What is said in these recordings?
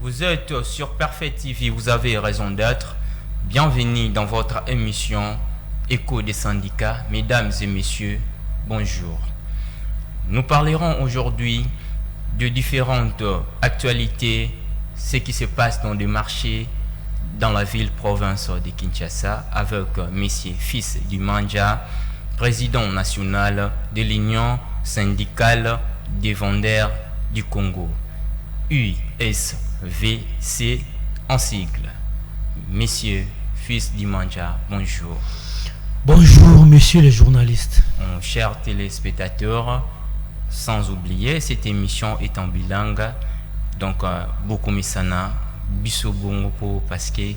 Vous êtes sur Parfait TV, vous avez raison d'être. Bienvenue dans votre émission Écho des syndicats. Mesdames et messieurs, bonjour. Nous parlerons aujourd'hui de différentes actualités, ce qui se passe dans des marchés dans la ville-province de Kinshasa avec Monsieur Fils du Manja, président national de l'Union syndicale des vendeurs du Congo, USVC en sigle. Monsieur Fils du Manja, bonjour. Bonjour, messieurs les journalistes. Chers téléspectateurs, sans oublier, cette émission est en bilingue, donc beaucoup misana biso bongo po parce que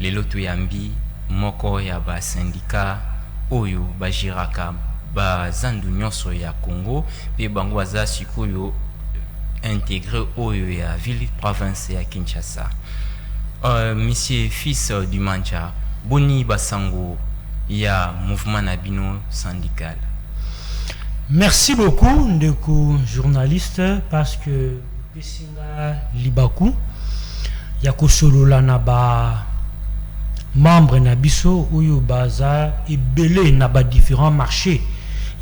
les loto yambi moko ya ba syndicat oyo bajiraka ba zandu nyonso ya Congo pe bango baza sikoyo intégré oyo ya ville province ya Kinshasa. Monsieur Fils du Manja, boni basango ya mouvement nabino syndical. Merci beaucoup, ndeko journaliste, parce que Pesinga Libaku Yakosolola na ba membre na biso oyo baza ebele na ba différents marchés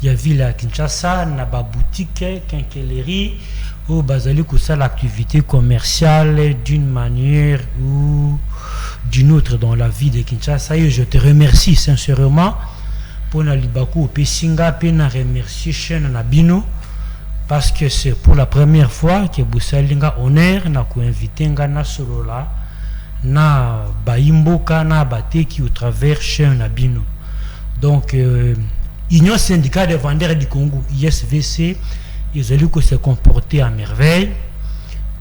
ya ville ya Kinshasa na ba boutique quincaillerie ou bazali kosala l'activité commerciale d'une manière ou d'une autre dans la vie de Kinshasa. Et je te remercie sincèrement pour na Libaku Pesinga pe na remercier chaîne na bino parce que c'est pour la première fois que Boussalinga honneur na ko invité nga na solola na baimboka na bateki au travers chaîne na bino. Donc Union syndicale des vendeurs du Congo, ISVC, ils allaient se comporter à merveille.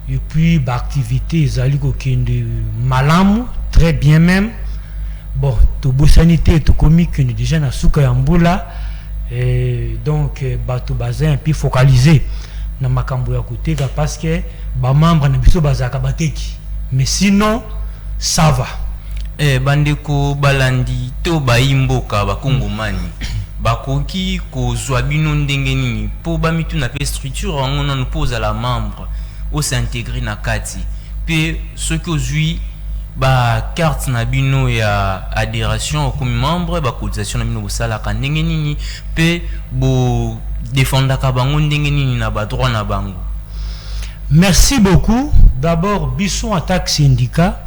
Et puis l'activité ils allaient kende malamu très bien même. Bon, to sanité to comique ni déjà na suka yambula. Et donc bato bazin puis focalisé na makambo ya koteka parce que ba membre na biso bazaka bateki, mais sinon ça va. Bandeko balandi to baimboka bakongomani bakoki kozwa bino ndenge nini po bamitu na pe structure on nous pose à la membre au s'intégrer na kati pe ce que ozui ba carte na bino ya adhération comme membre ba cotisation na bino bosala ka ndenge nini pe bo défendre ka bango ndenge nini na ba droit na bango. Merci beaucoup. D'abord biso attaque syndicat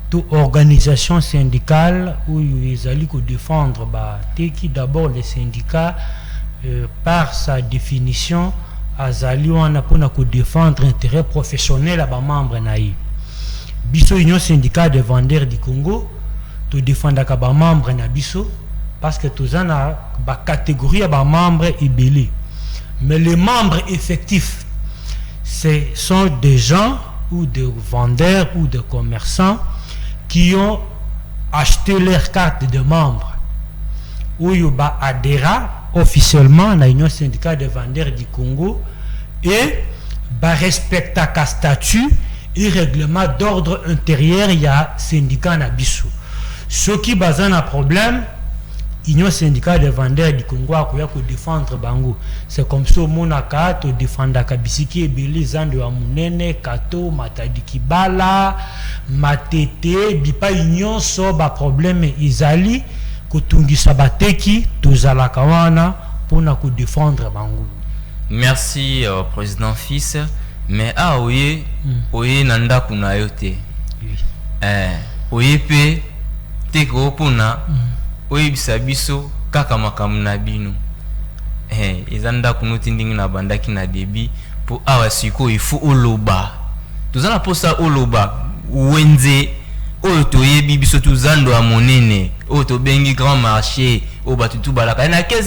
toute organisation syndicale où ils allaient défendre bah teki d'abord les syndicats par sa définition azali wana pona ko défendre intérêt professionnel à ba membre naï. Biso Union syndicale des vendeurs du Congo to défendre ka ba membre na biso parce que tous en a ba catégorie à ba membre ebele. Mais les membres effectifs ce sont des gens ou des vendeurs ou des commerçants qui ont acheté leur carte de membre ou yoba adhéra officiellement à l'Union syndicale des vendeurs du Congo et ba respecta ka statut et règlement d'ordre intérieur il y a syndicat na biso. Ce qui bazan un problème Union syndicale des vendeurs du Congo a ko défendre bango. C'est comme ça monaka to défendre ka bisiki ebele zando ya munene kato matadi kibala matete bipa union so ba problème izali ko tungisa bateki tozala kawana pona ko défendre bango. Merci président Fils, mais oye oye nanda kuna yote. Oye pe teko pona oye bisabiso kaka makamu na bino ezanda kunuti ndingi na bandaki na debi po awa siko ifu oloba tozana posa oloba wenze oyo toyebi biso tuzando ya monene oyo tobengi grand marché oyo bato tu balaka na ke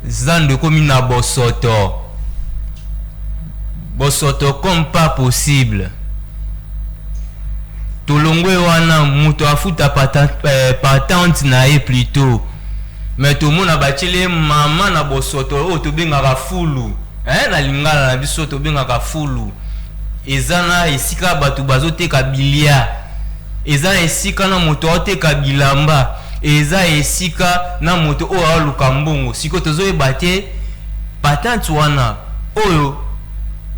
zando komi na bosoto comme pas possible. Tolongwe wana muto afuta patente na e plutôt mais tout monde a bachele mama na bosoto o to benga ka fulu na lingala na biso to benga ka fulu ezana esika batu bazote ka bilia eza esika na moto ote ka bilamba eza esika na moto o aluka mbongo siko tozo ebate patente wana oyo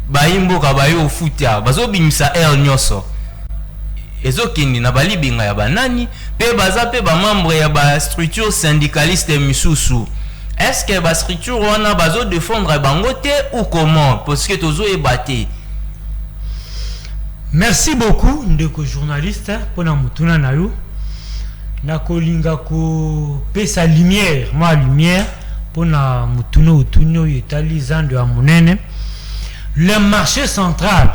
baimboka bayo futa bazobimisa air nyoso ezokindi na balibinga ya banani pe baza pe ba membre ya ba structure syndicaliste misusu. Est-ce que ba structure wana bazo défendre bango te ou comment parce que tozo ebaté? Merci beaucoup ndeko journaliste pour na mutuna na yo na kolinga ko pesa lumière ma lumière pour na mutuna utunyo yetali zando ya munene. Le marché central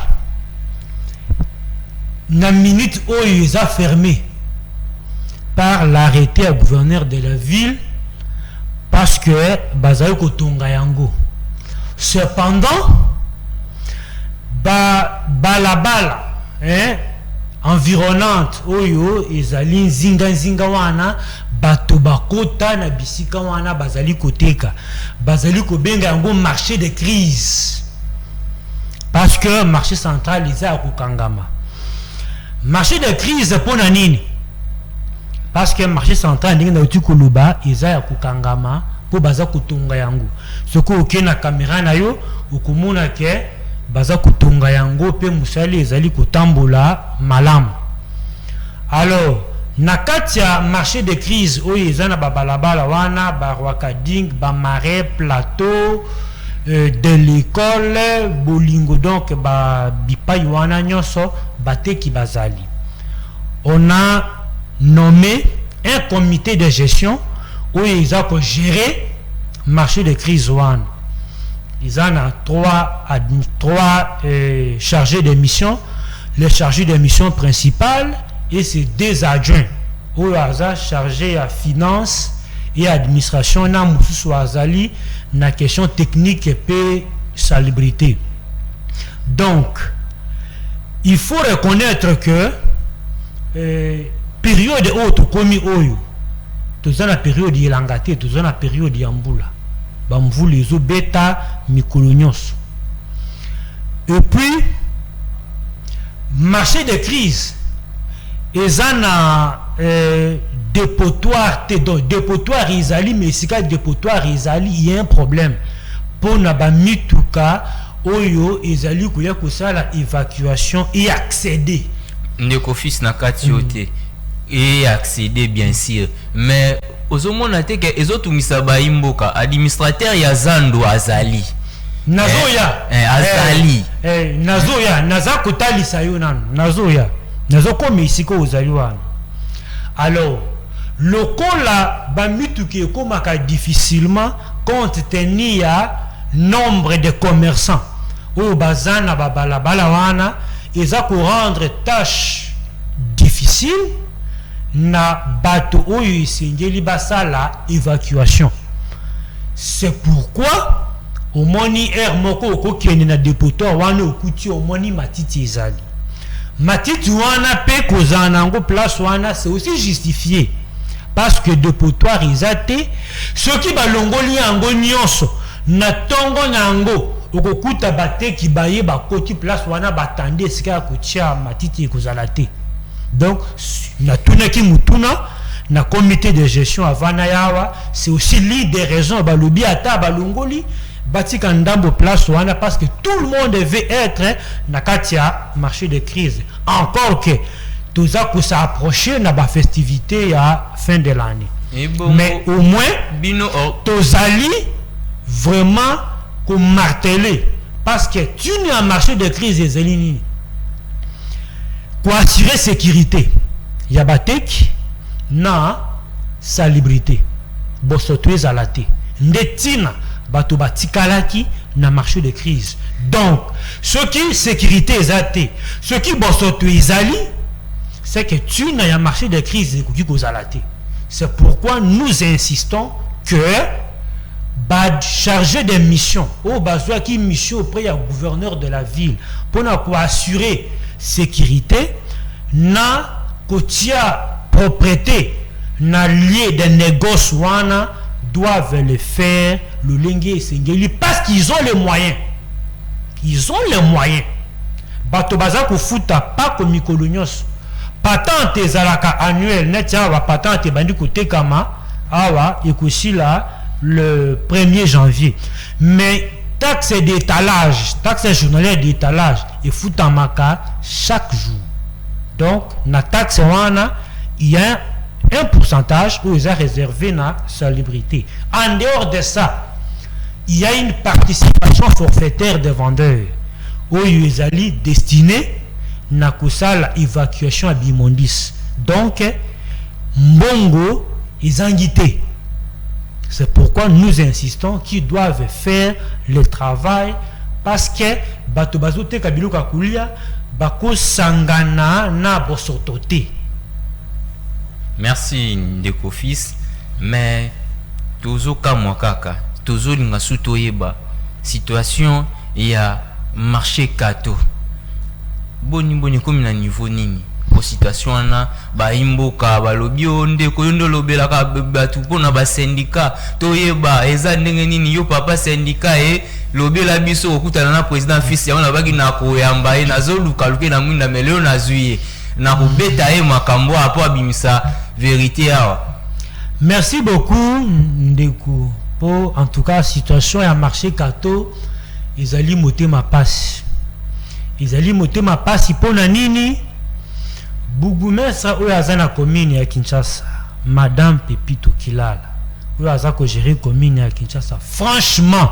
na minute où ils a fermé par l'arrêté à gouverneur de la ville parce que bazayo kotonga yango. Cependant balabala environnante oyo ezali nzinga wana bato bakota na bisika wana bazali koteka bazali kobenga yango marché de crise parce que marché central eza kokangama. Marché de crise pour nini? Parce que marché central ndenge na uti koloba eza ya kokangama po baza kotonga yango. Soko okena caméra na yo okomona ke baza kotonga yango pe musali ezali kotambola malamu. Alors na kati ya marché de crise oyo eza na babalabala wana barwakading bamarais plateau de l'école bolingo donc ba bipai wana nyonso bateki bazali. On a nommé un comité de gestion où ils ont géré marché de crise wana. Ils en ont trois chargés de mission. Le chargé de mission principal et ses deux adjoints où ils ont chargé à finance et administration na mususu azali na question technique et salubrité. Donc il faut reconnaître que période autre comme oyo tozana la période yelangate tozana la période yambula bamvula ezo beta mikolo nyonso. Et puis marché de crise ezana dépotoir te donc dépotoir izali mais sika dépotoir izali il y a un problème pour na ba mituka oyo ezali koya kosala évacuation et accéder ndeko fils na kati yote et accéder bien sûr mais ozomona te ke ezotumisa baimboka administrateur ya zando azali nazoya azali nazoya naza kotalisa yo nanu nazoya nazokoma isiko ozali wana. Alors lokola bamituki ekomaka difficilement compte tenu ya nombre de commerçants oyo baza na babalabala wana eza ko rendre tâche difficile na bato oyo esengeli basala évacuation. C'est pourquoi omoni air moko okokende na dépotoir wana okuti omoni matiti ezali matiti wana pe kozala nango place wana c'est aussi justifié parce que dépotoir ezate soki balongoli yango nyonso na tongo nango okokuta bateki baye bakoti place wana batande esika ya kotia matiti ekozala te. Donc na tunaki mutuna na comité de gestion avana yawa c'est aussi l'une des raisons balobi ata balongoli batika ndambo place wana parce que tout le monde veut être na katia marché de crise encore que toza ko s'approcher na ba festivité à fin de l'année. Mais au moins bino tozali vraiment ko marteler parce que tu n'as marché de crise ezali nini pour assurer sécurité yabatek na salubrité bosotoez à la té ndetina bato batikalaki na marché de crise. Donc ce qui sécurité ezate ce qui bosotoez ali c'est que tu n'as marché de crise ekoki kozala té. C'est pourquoi nous insistons que chargé de mission au besoin qui mission auprès du gouverneur de la ville pour assurer sécurité na kotia propriété na lieu de négoce wana doivent le faire le lingue sengeli parce qu'ils ont les moyens. Ils ont les moyens. Bato baza ko futa pas comme mikolonyos patente ezalaka annuel netia wa patente bandi kotekama awa ekosila le 1er janvier. Mais taxe d'étalage, taxe journalière d'étalage, il faut en marquer chaque jour. Donc, la taxe, il y a un pourcentage où ils ont réservé la salubrité. En dehors de ça, il y a une participation forfaitaire des vendeurs où ils ont destiné à l'évacuation à Bimondis. Donc, Mbongo, ils ont guité. C'est pourquoi nous insistons qu'ils doivent faire le travail parce que Batobazote Kabilo Kakulia Bako Sangana na Bosotote. Merci Ndeko fils, mais tozo kamwakaka, tozo linga sutoyeba situation ya marché kato. Boni comme na niveau nini. Situation na ba imboka ba lobi onde ko yondo lobela ka batu pona ba syndicat toyeba eza ndenge nini yo papa syndicat lobela biso okutana na président fils ya na baki na koyamba na zoluka luke na mwinda meleo na zuye na kubeta makambo apo abimisa vérité awa. Merci beaucoup Ndeko pour en tout cas situation ya marché kato ezali motema passe. Ezali motema passe pona nini? Bougumestre ou Azana commune à Kinshasa, Madame Pepito Kilala, ou Azako gérer commune à Kinshasa. Franchement,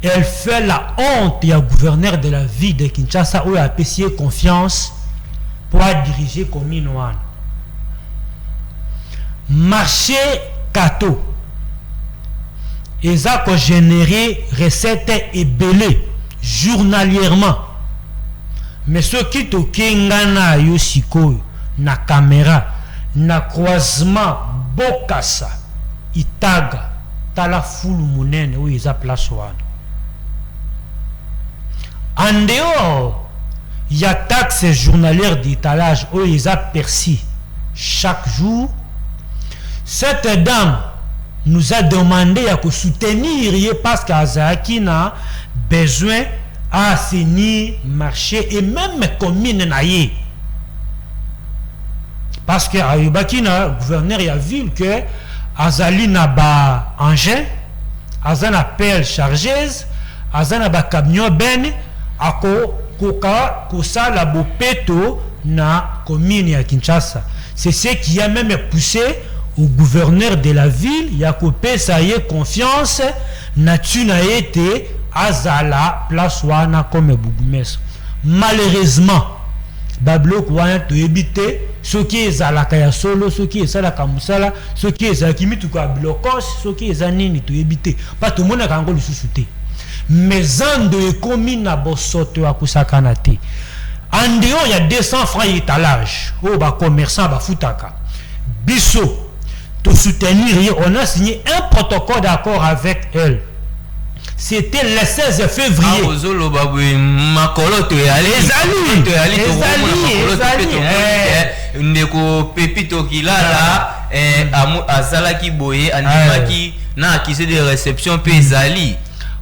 elle fait la honte au gouverneur de la ville de Kinshasa où elle a apprécié confiance pour diriger commune one. Marché Kato, ils ont généré recettes et belé journalièrement. Mais ce qui te kengana yosiko na caméra na croisement Bokassa Itaga tala fulu munene où ils a place wana. En dehors, il y a taxe journalière d'étalage où ils a perçu chaque jour. Cette dame nous a demandé à soutenir parce qu'Azaki n'a besoin à assainir marché et même commune naïe. Parce que Ayubakina, gouverneur de la ville, que Azali n'a pas engin, Azan appelle chargeuse, Azan n'a pas camion ben, ako kosa la bopeto na commune ya Kinshasa. C'est ce qui a même poussé au gouverneur de la ville, Yakopé ça y est confiance, n'a-tu n'a été Azala place wana comme bougumestre. Malheureusement, Bablo wana to ebité ce qui est à la kaya solo, ce qui est à la kamusala, ce qui est à kimitu ka blocos, ce qui est à nini to ebité. Pas tout le monde a kango le sous-souté. Mais en de commune na bosoto akusakana te. En dehors il y a 200 francs étalage. Oh ba commerçant ba futaka. Bisso to soutenir, on a signé un protocole d'accord avec elle. C'était le 16 février. Ndeko Pepito Kilala azalaki boye andimaki na accusé de réception pe ezali.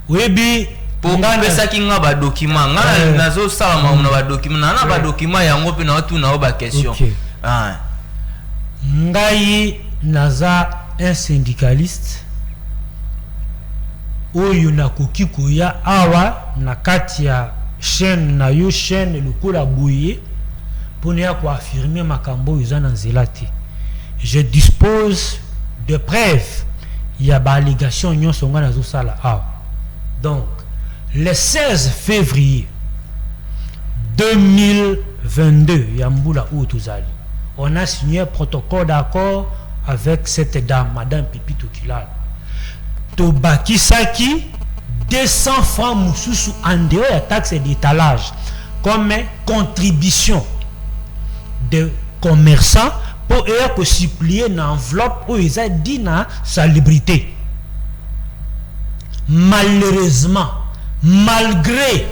Oui bi pour pesa ki nga ba document nga nazo sala na ba document na ba document yango pe na tu na ba question. Ngai naza un syndicaliste. Oyo na koki koya awa na kati ya chaîne na yo chaîne le kola boye pour ne pas affirmer makambo izana nzelati. Je dispose de preuves. Il y a ba allégation nyonso nga nazo sala awa. Donc le 16 février 2022 yambula utuzali on a signé un protocole d'accord avec cette dame Madame Pepito Kilala. Tobaki Saki 200 francs mususu en dehors de la taxe d'étalage comme contribution de commerçants pour supplier une enveloppe où ils ont dit na salubrité. Malheureusement, malgré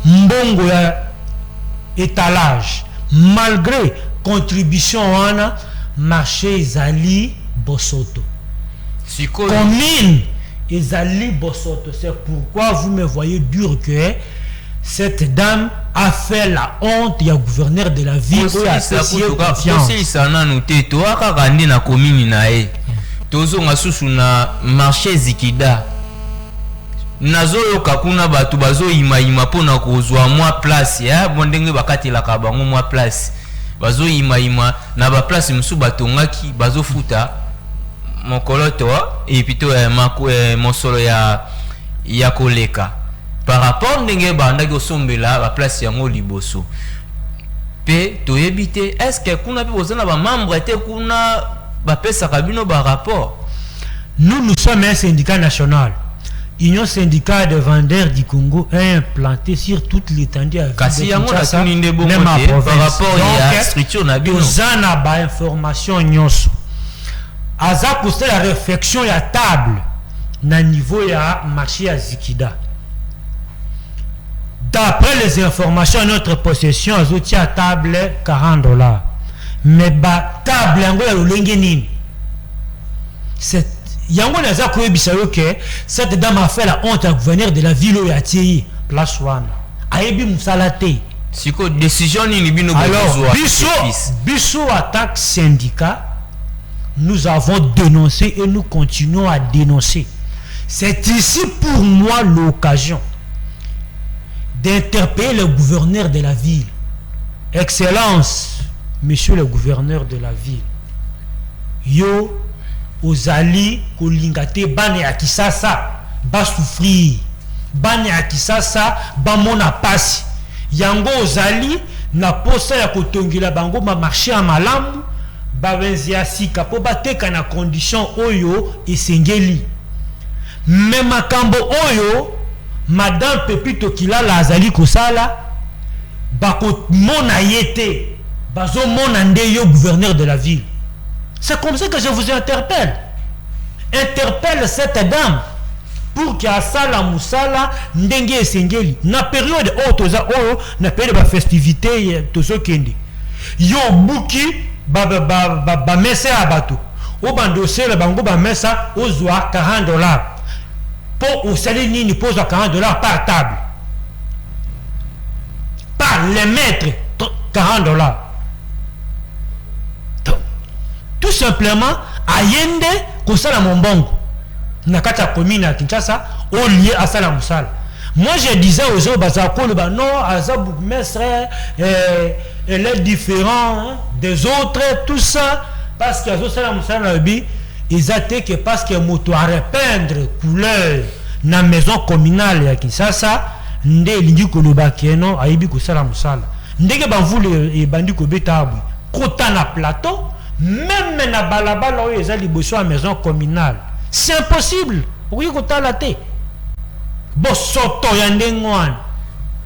mbongo ya étalage, malgré contribution wana marché Zali Bosoto. Commune Ezali Bosoto. C'est pourquoi vous me voyez dur que cette dame a fait la honte au gouverneur de la ville. Aussi ça n'a noté toi quand na commune nae tozo nga susu na marché Zikida nazo yoka kuna batu bazo ima pona kozwa mwa place ya bondenge bakati la kabango mwa place bazo ima na ba place musu batongaki bazo futa mokoloto et plutôt mosolo ya koleka par rapport ndenge banda ko sombela ba place yango liboso pe to ebité est-ce que kuna pe bozana ba membre te kuna ba pesa kabino ba rapport. Nous sommes un syndicat national. Union syndicale de vendeurs du Congo est implantée sur toute l'étendue de Kinshasa, même à province. Par rapport à la structure nabino. Nous avons ba information nyonso. Aza poster la réflexion ya table na niveau ya marché à Zikida. D'après les informations à notre possession, azoti à table $40. Mais ba table yango ya lolenge nini? C'est yango naza koyebisa yo que cette dame a fait la honte à gouverneur de la ville où Yatiyi place wana. Ayebi musala te. Siko décision nini bino alors biso attaque syndicat. Nous avons dénoncé et nous continuons à dénoncer. C'est ici pour moi l'occasion d'interpeller le gouverneur de la ville. Excellence, monsieur le gouverneur de la ville. Yo, ozali kolingate bane ya Kisasa ba souffrir. Bane ya Kisasa ba mona pasi. Yango ozali na posa ya kotongela bango ma marché à malamu. Bavenzia sika po bateka na condition oyo esengeli. Même makambo oyo madame Pepito Kilala azali kosala bako mona yete bazo mona ndeyo gouverneur de la ville. C'est comme ça que je vous interpelle. Interpelle cette dame pour qu'il y a sala musala ndenge esengeli na période otoza oyo na période ba festivité tozo kende. Yo buki ba mesa abato o bandosé le bango ba mesa ozwa $40 pour au salaire nini pose $40 par table par les maîtres $40 tout simplement ayende kosala mombongo na kati ya commune ya Kinshasa au lieu à sala musala. Moi je disais aux gens bazako le ba non aza bourgmestre elle est différent des autres tout ça parce que azo sala musala nabi ezate que parce que moto a repeindre couleur na maison communale ya Kinshasa nde lingi ko loba keno ayibi ko sala musala ndenge banvule e bandi ko betabu kota na plateau même na balabala oyo ezali liboso ya maison communale c'est impossible okoki kotala te bosoto ya ndengwana.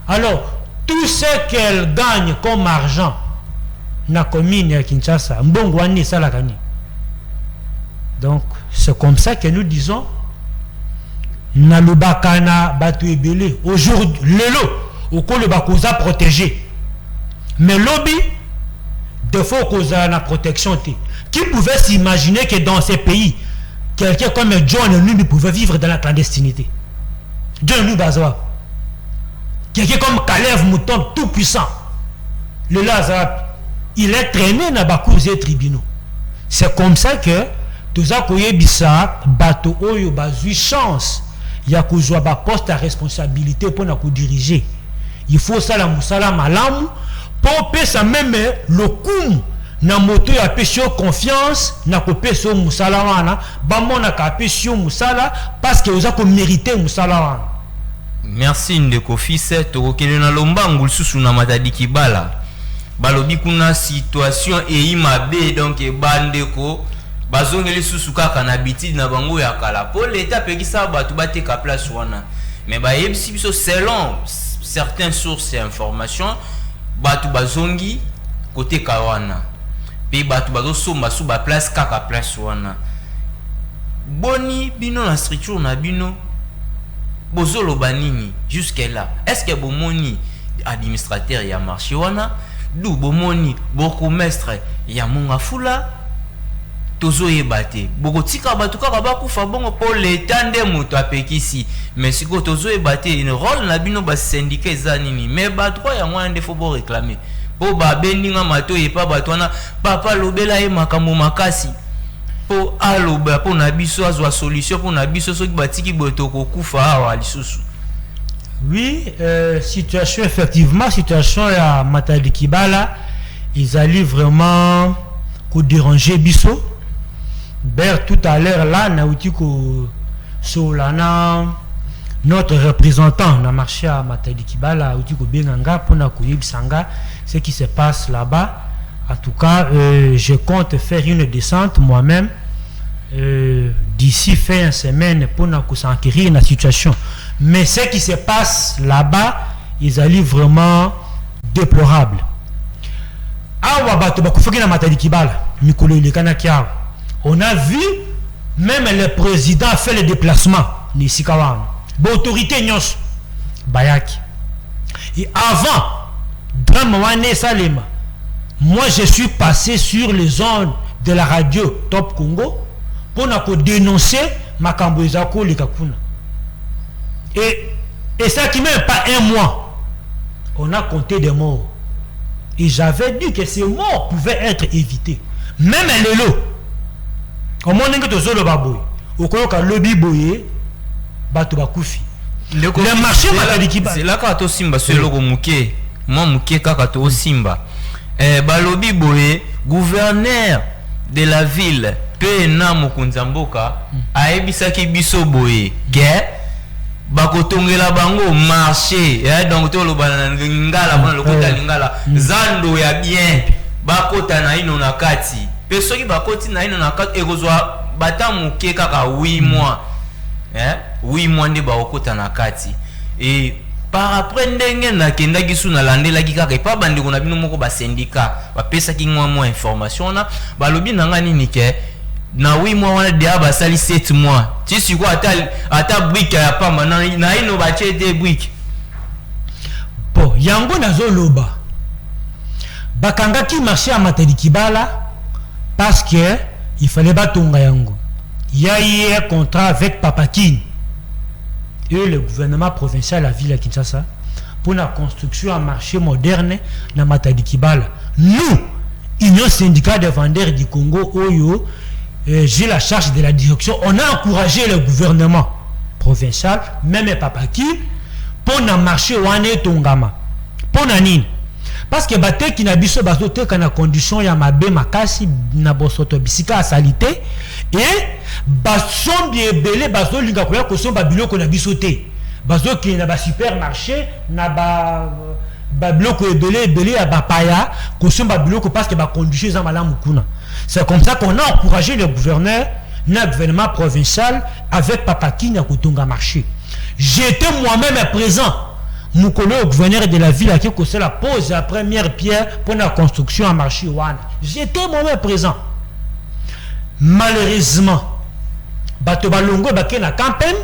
Alors tout ce qu'elle gagne comme argent na commune ya Kinshasa mbongo wani salakani. Donc c'est comme ça que nous disons na lobakana batu ebele aujourd'hui lelo okolo bakoza protéger mais lobby de faut koza na protection te. Qui pouvait s'imaginer que dans ces pays quelqu'un comme John Numbi pouvait vivre dans la clandestinité? John Numbi Bazawa, quelqu'un comme Kalev Mouton tout puissant, le Lazare, il est traîné dans les tribunaux. C'est comme ça que tous les bisa bateau oyo bazui chance ya kozwa ba poste à responsabilité pour na ko diriger. Il faut ça la musala malamu pour pesa même le coup na moto ya pesio confiance na ko peso musala wana ba mona ka pesio musala parce que oza ko mériter musala wana. Merci ndeko fils tokokele na lombangu susu na matadi kibala balobi kuna situation e imabe donc e bandeko bazongeli susu kaka na bitidi na bango ya kala po l'état pekisa batu bateka place wana mais ba yebisi biso selon certaines sources et informations batu bazongi côté kawana pe batu bazo somba sous ba place kaka place wana boni bino na structure na bino bozolo banini jusqu'à là est-ce que bomoni administrateur ya marché wana du bomoni bourgmestre ya mongafula tozo yebate boko tika batu kaka bakufa bongo pour l'état nde moto apekisi mais siko tozo yebate une rôle na bino ba syndicat zanini mais batu ya ngwana nde faut bo réclamer po ba bendinga mato yepa batu wana papa lobela ye makambo makasi pour aloba pour na biso azwa solution pour na biso soki batiki botoko kufa awa lisusu. Oui, situation effectivement, situation à Matadi Kibala, ils allaient vraiment déranger biso. Ber tout à l'heure là, na outi ko solana notre représentant na marché à Matadi Kibala, outi ko benganga pour na koyebisanga ce qui se passe là-bas. En tout cas, je compte faire une descente moi-même d'ici fin de semaine pour nous s'enquérir la situation. Mais ce qui se passe là-bas, ils allaient vraiment déplorables. On a vu, même le président a fait le déplacement. L'autorité nyos Bayaki. Et avant, Dramawane Salema, moi je suis passé sur les ondes de la radio Top Congo pour dénoncer Makambo Ezako Lekakuna. Et ça qui même pas un mois, on a compté des morts. Et j'avais dit que ces morts pouvaient être évités. Même les lots. Au moins que tu le baboy. Au cas où lobby boye, batu bakufi. Le marché c'est là quand tu simba sur le mouké. Moi mouké quand tu simba. Balobi boye, gouverneur de la ville Pena Mukunzamboka a ebisaki biso boye ke bakotongela bango marché donc to lo banana ngala bana lokota lingala zando ya bien bakota na ino na kati pe soki bakoti na ino na kati ekozwa bata muke kaka 8 mois 8 mois nde bakota na kati et par après ndenge na kenda gisu na landela kaka pa bandi ko na bino moko ba syndicat ba pesa ki mwa information na balobi na ngani nike na 8 mois wana dia ba sali 7 mois ti siko ata brique ya pamba na ino ba chete brique po yango nazo loba bakanga ki marché à Matadi Kibala parce que il fallait batonga yango il y a eu un contrat avec Papakine et le gouvernement provincial la ville à Kinshasa pour la construction à marché moderne na Matadi Kibala. Nous, Union syndicale des vendeurs du Congo, Oyo, j'ai la charge de la direction. On a encouragé le gouvernement provincial, même Papaki, pour na marché wane tongama. Pour na nini? Parce que bate qui na biso bazote kana condition ya mabe makasi na bosoto bisika a salité et basombi ebele bazolinga koya kosomba biloko na biso te bazoki na ba supermarché na ba biloko ebele ya bapaya kosomba biloko parce que ba condition za malamu kuna. C'est comme ça qu'on a encouragé le gouverneur na gouvernement provincial avec Papaki na kotonga marché. J'étais moi-même présent. Moukolo, gouverneur de la ville, qui a la pose la première pierre pour la construction à marché Wan. J'étais moi-même présent. Malheureusement, Bato Balongo Bakena campagne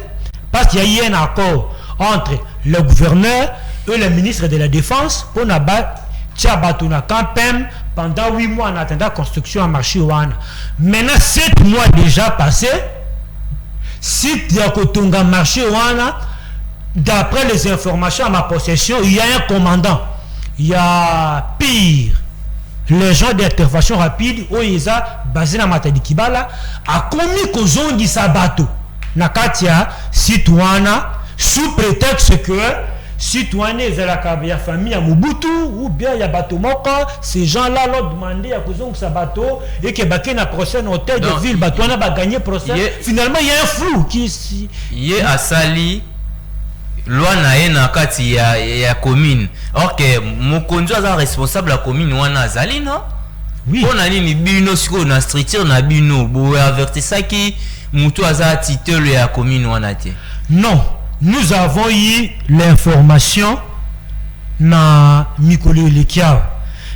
parce qu'il y a eu un accord entre le gouverneur et le ministre de la Défense pour la Bato na campagne pendant 8 mois en attendant la construction à marché Wan. Maintenant, 7 mois déjà passés, si tu as kotonga marché Wan, d'après les informations à ma possession, il y a un commandant. Il y a pire. Les gens d'intervention rapide, Oïza, basé dans Matadi Kibala, a commis Kozongi Sabato. Nakatia, citoyena, sous prétexte que citoyens de la famille à Mobutu, ou bien il y a Batomoka, ces gens-là l'ont demandé à Kozongi Sabato, et que Baké n'a procès dans l'hôtel de ville, Batouana va gagner procès. Finalement, il y a un flou qui. Il y a à Sali. Loi na kati ya commune. Or que mokonzo aza responsable la commune wana azali non? Oui. On a ni bino siko na structure na bino bo avertisa ki mutu aza titel ya commune wana te. Non, nous avons eu l'information na Mikolo Lekia.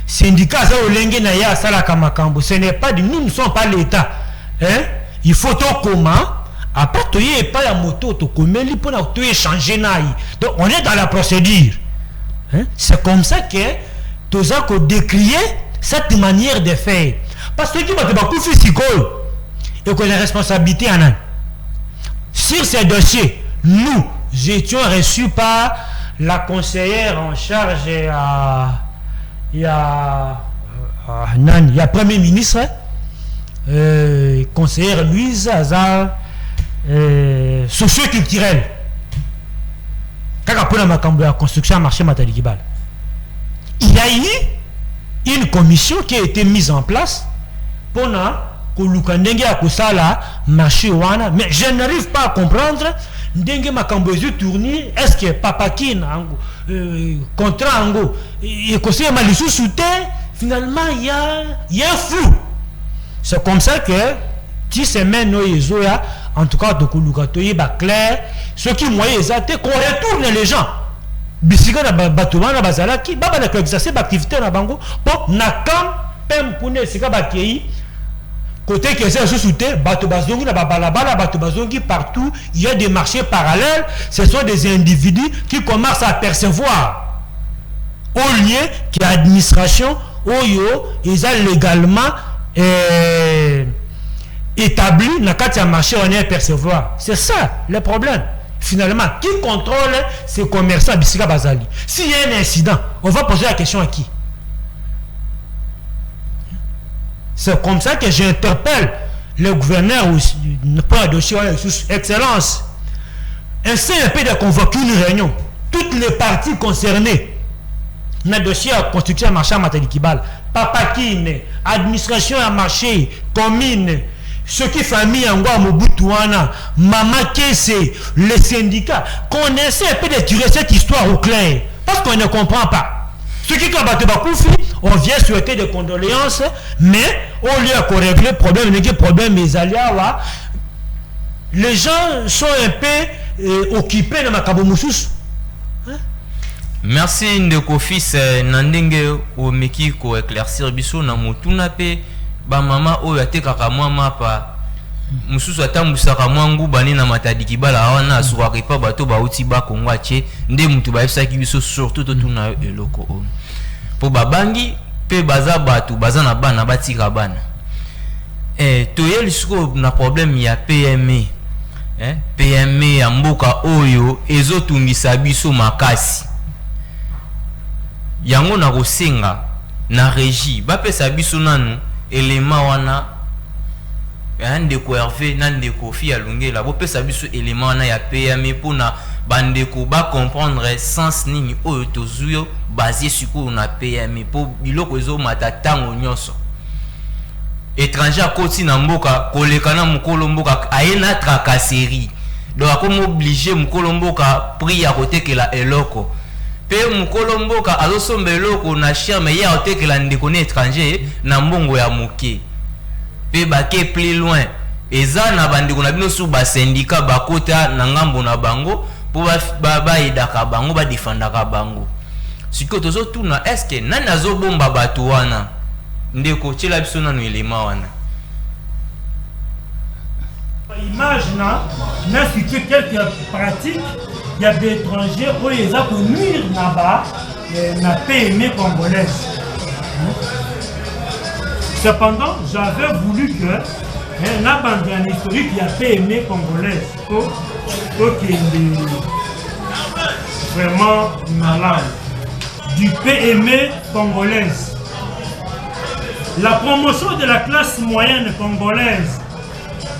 Syndicat za olenge na ya sala kamakambo. Ce n'est pas nous ne sommes pas l'État. Hein? Il faut au comment après, tu n'es pas la moto, tu peux échanger. Donc, on est dans la procédure. Hein? C'est comme ça que tu as décrié cette manière de faire. Parce que tu as beaucoup fait et que la responsabilité en a. Sur ces dossiers, nous étions reçus par la conseillère en charge il y a Premier ministre. conseillère Louise Azar, socio-culturel. Quand on a la construction à marché Matadi Kibala, il y a eu une commission qui a été mise en place pour marché wana, mais je n'arrive pas à comprendre ndenge makambo ezo tourner. Est-ce que papa qui contrat ango et conseiller malisu soute finalement il y a un flou. C'est comme ça que ti semaine no ezoya en tout cas de koluka toye ba clair ce qui moyen exacté qu'on retourne les gens bisika na batuma na bazala ki baba na exercer activité na bango pour na kam pem kune sika bakei côté que c'est sous-souté, Batobazongi, la Babalabala, Batobazongi, partout, il y a des marchés parallèles. Ce sont des individus qui commencent à percevoir. Au lieu que l'administration, ils ont légalement établi dans le marché, on est percevoir. C'est ça le problème. Finalement, qui contrôle ces commerçants à Bissika Bazali? S'il y a un incident, on va poser la question à qui? C'est comme ça que j'interpelle le gouverneur pour un dossier excellence. Ainsi, un peu de convoquer une réunion. Toutes les parties concernées dans le dossier à construction à marché à Matadi Kibala, Papakine, administration à marché, commune, ce qui famille en Mobutuana, Mama Kesse, les syndicats, qu'on essaie un peu de tirer cette histoire au clair. Parce qu'on ne comprend pas. Ce qui on vient souhaiter des condoléances, mais au lieu de régler le problème, les gens sont un peu occupés dans ma kabomoussous. Merci Ndeko fils Nandenge au Meki ko éclaircir biso na mutuna pe ba mama oyo atekaka mwa mapa mususu atambusaka mwangu bani na Matadi Kibala wana aswari pa bato ba uti ba kongwa che nde mutu ba efsaki biso surtout to tuna eloko o po babangi pe baza batu baza na bana batika bana toyeli siko na problème ya PME PME ya mboka oyo ezotungisa biso makasi yango na kosenga na régie bapesa biso nanu élément wana Ndeko Hervé na Ndeko Fi Alungela bopesa biso élément wana ya PME pona bandeko ba comprendre sens nini oyo tozuyo basé sur na PME po biloko ezo matatango nyonso étranger akoti na mboka kolekana mukolo mboka ayena tracasserie donc akomo obligé mukolo mboka prix ya kotekela eloko pe mukolo mboka azosomba eloko na charme ya kotekela ndeko ne étranger na mbongo ya moke pe bake plus loin eza na bandeko na bino su ba syndicat bakota na ngambo na bango po ba edaka bango ba defendaka bango siko tozo tuna est-ce que nani azobomba bato wana ndeko tshela biso nanu elema wana image na cité quelques pratiques il y a des étrangers où ils ont connu na PME congolaise. Cependant, j'avais voulu que la bande historique il y a PME congolaise qui est vraiment malade du PME congolaise. La promotion de la classe moyenne congolaise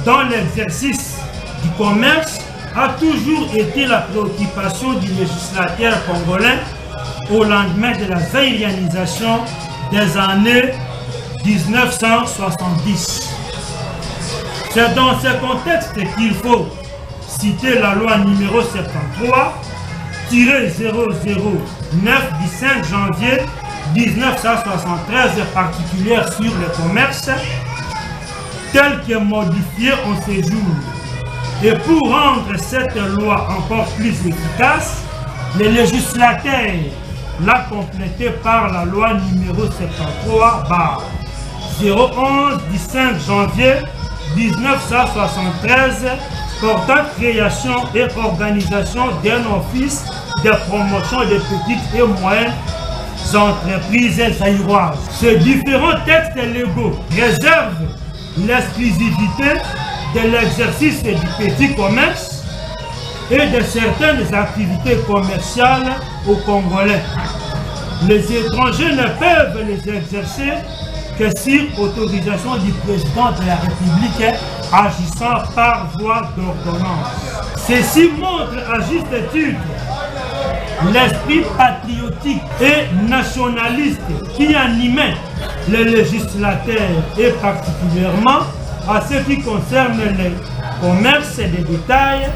dans l'exercice du commerce a toujours été la préoccupation du législateur congolais au lendemain de la zaïrianisation des années 1970. C'est dans ce contexte qu'il faut citer la loi numéro 73-009 du 5 janvier 1973 particulière sur le commerce, telle que modifiée en ces jours. Et pour rendre cette loi encore plus efficace, le législateur l'a complétée par la loi numéro 73-011 du 5 janvier 1973 portant création et organisation d'un office de promotion des petites et moyennes entreprises zaïroises. Ces différents textes légaux réservent l'exclusivité de l'exercice du petit commerce et de certaines activités commerciales aux Congolais. Les étrangers ne peuvent les exercer que sur autorisation du président de la République agissant par voie d'ordonnance. Ceci montre à juste titre l'esprit patriotique et nationaliste qui animait les législateurs et particulièrement à ce qui concerne le commerce des détails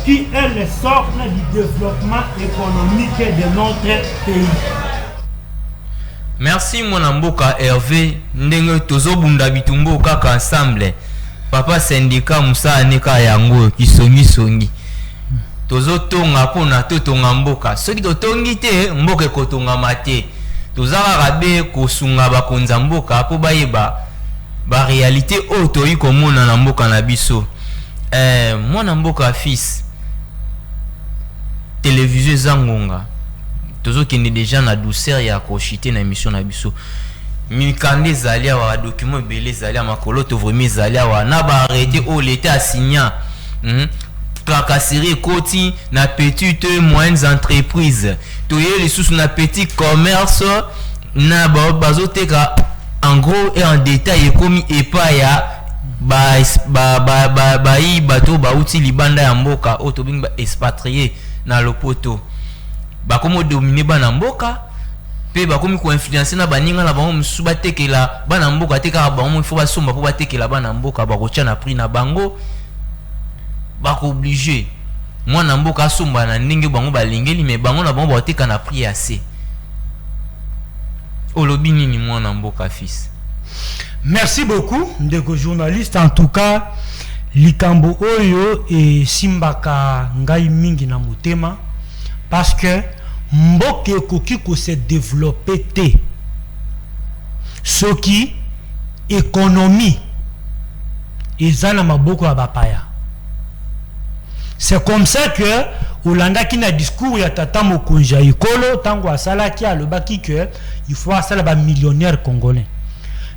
qui est le socle du développement économique de notre pays. Merci mon mboka Hervé ndenge tozobunda bitumbo kaka ensemble papa syndicat Musa aneka yango kisongi tozotonga pona totonga mboka soki totongi te mboka ekotonga mate tozaka rabe kosunga bakonza mboka po bayeba ba réalité oyo toyi komona na mboka na biso mwana mboka fils télévision zangonga tozokende déjà na douceur ya kochite na émission na biso mikande zalia wa document belé zalia makolo to vraiment zalia wa na ba arrêté au l'état signa tracasserie koti na petites moyennes entreprises toye les sous na petit commerce na bazoteka en gros et en détail komi epa ya bato bauti libanda ya mboka otobing expatrié na lopoto bakomo dominer bana mboka pe bakomi ko influencer na baninga na bango musu batekela bana mboka teka bango il faut basomba po batekela bana mboka bakotia na prix na bango bako obligé mwana mboka asomba na ndenge bango balingeli mais bango na bango bateka na prix assez olobi nini mwana mboka fils. Merci beaucoup ndeko journaliste. En tout cas likambo oyo et simbaka ngai mingi na motema parce que mboke koki ko se développer te soki économie ezana maboko ya bapaya. C'est comme ça que Olanda qui na discours ya tata mokonja ikolo tango asala ki alobaki que il faut asala ba millionnaire congolais.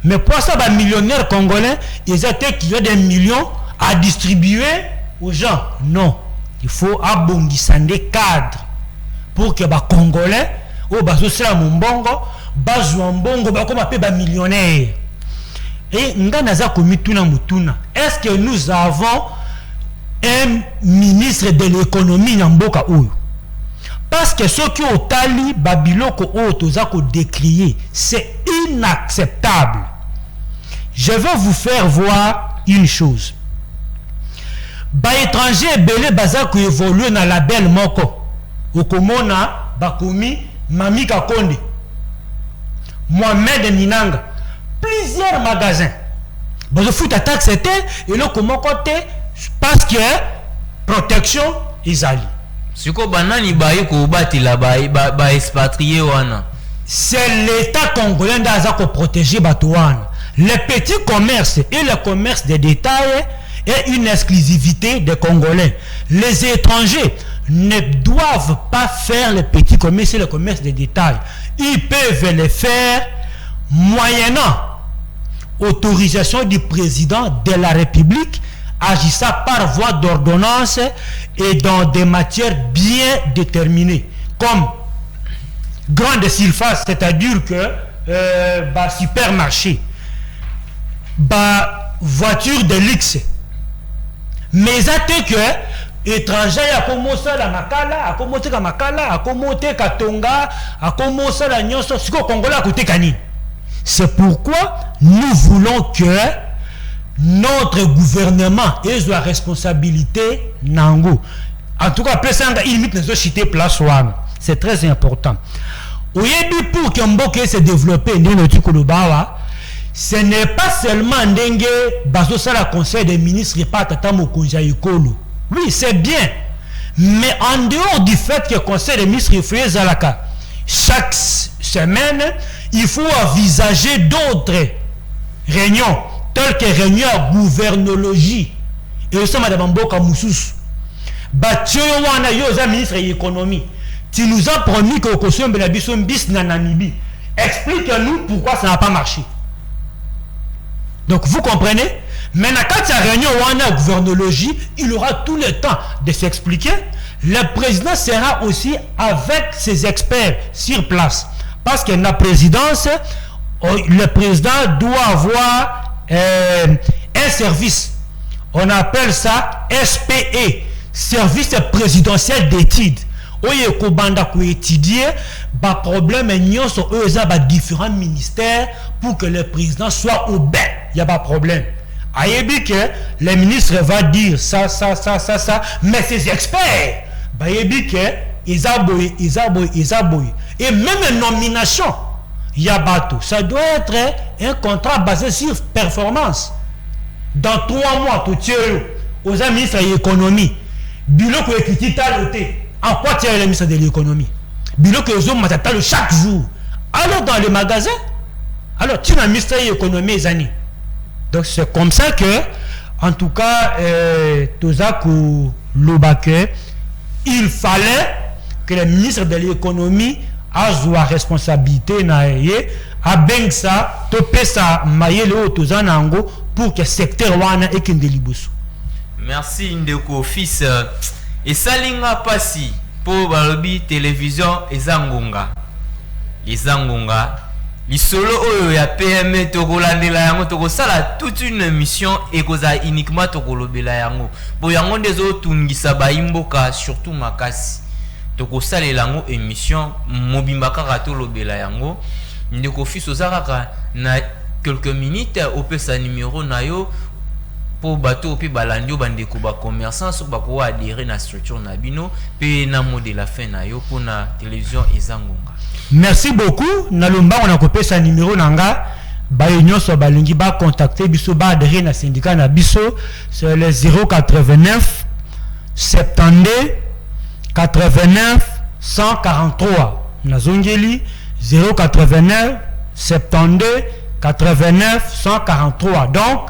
Mais pour ça ba millionnaire congolais, ils étaient qu'il y a des millions à distribuer aux gens. Non, il faut abongisande cadre pour que ba congolais au baso sala mbongo, bazwa mbongo ba comme appelé ba millionnaire. Et nganaza komituna mutuna. Est-ce que nous avons un ministre de l'économie Namboka Oyo? Parce que ce qui au tali babiloko otozako décrier, c'est inacceptable. Je vais vous faire voir une chose. Ba étranger belé bazako évoluer na label moko. Okomona bakomi Mami Kakonde, Mohamed Ninanga, plusieurs magasins. Bazo fout attaque c'était et là comment côté parce que protection izali. Siko banani baye ko bati la ba expatrié wana. C'est l'État congolais qui a protégé Batouane. Les petits commerces et le commerce des détails est une exclusivité des Congolais. Les étrangers ne doivent pas faire le petit commerce et le commerce des détails. Ils peuvent le faire moyennant autorisation du président de la République agissant par voie d'ordonnance et dans des matières bien déterminées, comme grande surface, c'est-à-dire que supermarché, voiture de luxe, mais ça que étranger a commencé la makala, a commencé la makala, a commencé katonga, a commencé la nyonso, ce qu'on Congolais a côté kani. C'est pourquoi nous voulons que notre gouvernement ait la responsabilité nango. En tout cas, il limite les sociétés place one. C'est très important. Oyebi pour que Mboke se développe, ce n'est pas seulement Ndenge Bazo Sala Conseil des ministres et pas Tata Mokonja Ikolo. Oui, c'est bien. Mais en dehors du fait que le Conseil des ministres fait Zalaka, chaque semaine, il faut envisager d'autres réunions, telles que réunions à gouvernologie. Et aussi, Madame Mboka Moussous. Batio Wana Yoza ministre de l'économie. Tu nous as promis que le Conseil de la bis na Namibie. Explique-nous pourquoi ça n'a pas marché. Donc vous comprenez? Maintenant, quand il y a réunion Wana gouvernologie, il aura tout le temps de s'expliquer. Le président sera aussi avec ses experts sur place. Parce que la présidence, le président doit avoir un service. On appelle ça SPE, service présidentiel d'études. Oye ko banda ko étudier ba problème nion sur eux ba différents ministères pour que le président soit au bain. Il y a pas problème. Ayebi que le ministre va dire ça, mais ces experts, bah yebi que isaboy. Et même une nomination, il y a bateau. Ça doit être un contrat basé sur performance. Dans 3 mois, tout aux ministres de l'économie, bureau que écrit taloté. En quoi tu es le ministre de l'économie? Bureau que les hommes m'attendent chaque jour. Alors dans le magasin, alors tu as un ministre de l'économie les années. Donc c'est comme ça que, en tout cas, Tozaku Lobake, il fallait que le ministre de l'économie a la responsabilité à Bengsa, Topesa, Mayele, Tozanango, pour que le secteur wana et qu'il délibousse. Merci Ndeko fils. Et Salinga Passi pour Balobi télévision et Zangonga. Lisolo oyo ya PME tokolandela yango tokosala toute une émission ekoza uniquement tokolobela yango bo yango ndezo tungisa baimboka surtout makasi tokosalela yango émission mobimba kaka tolobela yango ndeko fils ozaka na quelques minutes opesa numéro na yo po bato pe balandio bandeko ba commerçant so bako adhérer na structure na bino pe na mot de la fin na yo pour na télévision ezangonga. Merci beaucoup. Nalomba on a copié sa numéro nanga. Ba union so balingi ba contacter biso ba adhérer na syndicat na biso c'est le 089 72 89 143. Nazongeli 089 72 89 143. Donc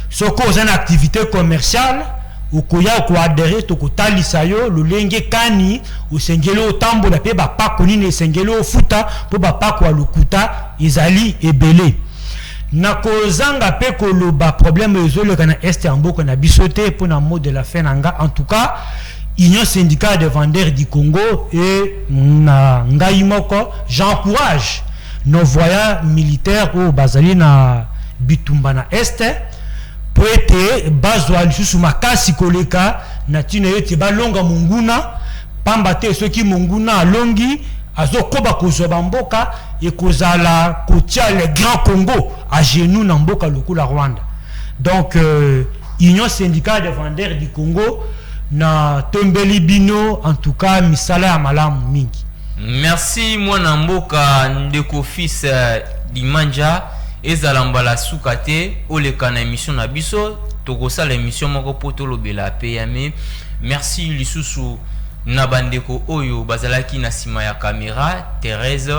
ce qu'on a une activité commerciale ou koya ko adhérer to ko talisa yo lolenge kani ou sengelo tambo la pe ba pa koni ne sengelo futa po ba pa ko lukuta izali ebele na ko zanga pe ko lo ba problème ezolo kana est en boko na bisoté pour na mot de la fin nanga. En tout cas Union syndicale de vendeurs du Congo et na ngai moko j'encourage nos voyants militaires au bazali na bitumba na est pour être bazwa lisusu makasi koleka na tina yote balonga munguna pambate soki munguna alongi azokoba kozwa mboka et kozala kotia le grand Congo à genoux na mboka lokula Rwanda. Donc Union syndicale de vendeurs du Congo na tombeli bino en tout cas misala ya malamu mingi. Merci mwana mboka ndeko fils Dimanja ezalambala sukate oleka na émission na biso tokosa la émission moko poto lobela PME. Merci lisusu na bandeko oyo bazalaki na sima ya caméra Thérèse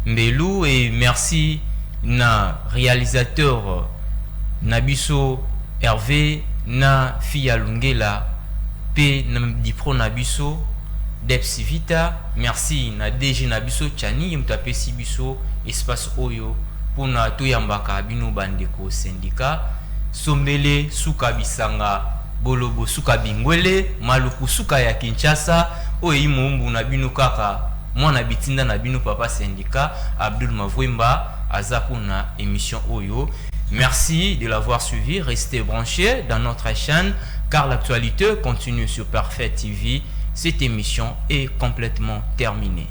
Mbelou et merci na réalisateur na biso Hervé na Fia Lungela pe na dipro na biso Depsi Vita. Merci na DG na biso Chani mtapesi biso espace oyo pona toyambaka bino bandeko syndicat sombele suka bisanga bolobo suka bingwele maluku suka ya Kinshasa oyi mumbu na bino kaka mwana bitinda na bino papa syndicat Abdul Mavwemba aza pona émission oyo. Merci de l'avoir suivi, restez branchés dans notre chaîne car l'actualité continue sur Parfait TV. Cette émission est complètement terminée.